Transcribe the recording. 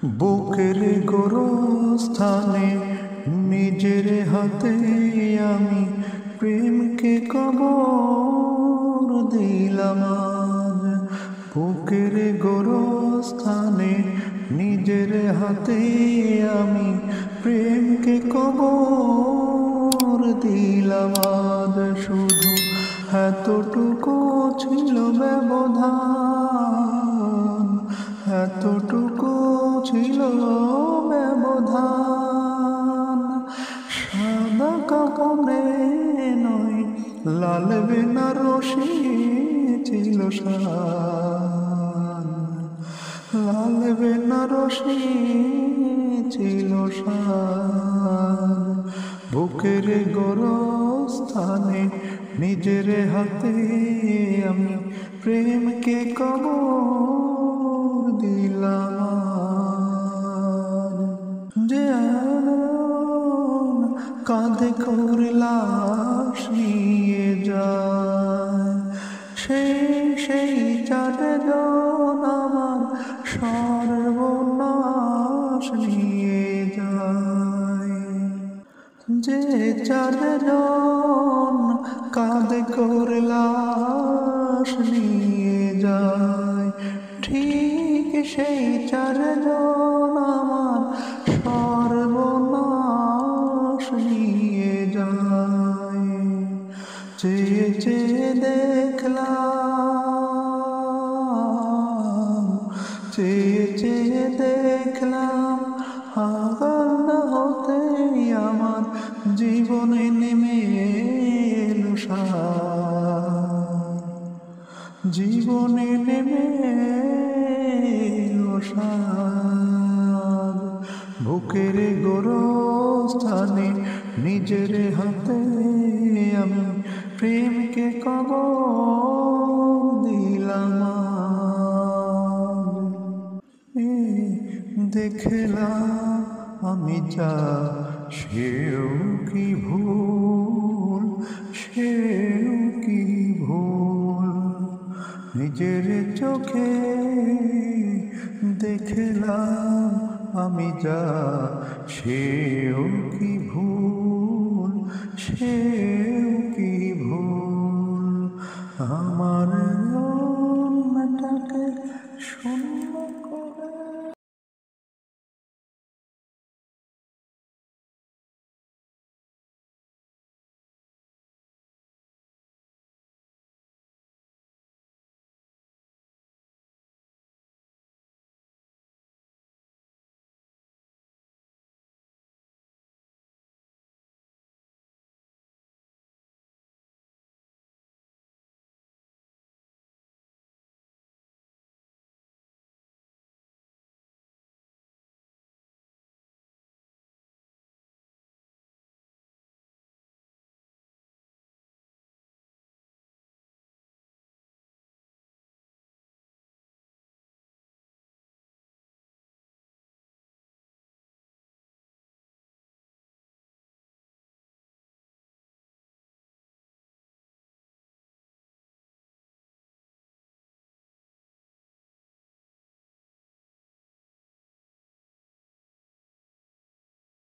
বুকের গোরস্থানে নিজের হাতে আমি প্রেমকে কবর দিলাম আজ। বুকের গোরস্থানে নিজের হাতে আমি প্রেমকে কবর দিলাম আজ। শুধু এতটুকু ছিল ব্যবধান, এতটুকু ছিল ব্যবধান। সাদা কাপড়ে নয় লাল বেনারসি ছিল শান, লাল বেনারসি ছিল শান। বুকের গোরস্থানে নিজের হাতে আমি প্রেমকে কবর দিলাম। যে কাঁধে করে লাশ নিয়ে যায়, সেই চারজন আমার সর্বনাশ নিয়ে যায়। যে চারজন কাঁধে করে লাশ নিয়ে যায়, ঠিক সেই চারজন আমার সর্বনাশ নিয়ে যায়। চেয়ে চেয়ে দেখলাম, চেয়ে চেয়ে দেখলাম আগান হতেই আমার জীবনে নেমে এলো সার, জীবনে নেমে এলো সার। বুকের গোরস্থানে নিজের হাতে আমি প্রেমকে কবর দিলাম। দেখলাম আমি যা সেও কি ভুল, সেও কি ভুল। নিজের চোখে দেখলাম আমি যা সেও কি ভুল, সেও কি ভুল। আমার মনটাকে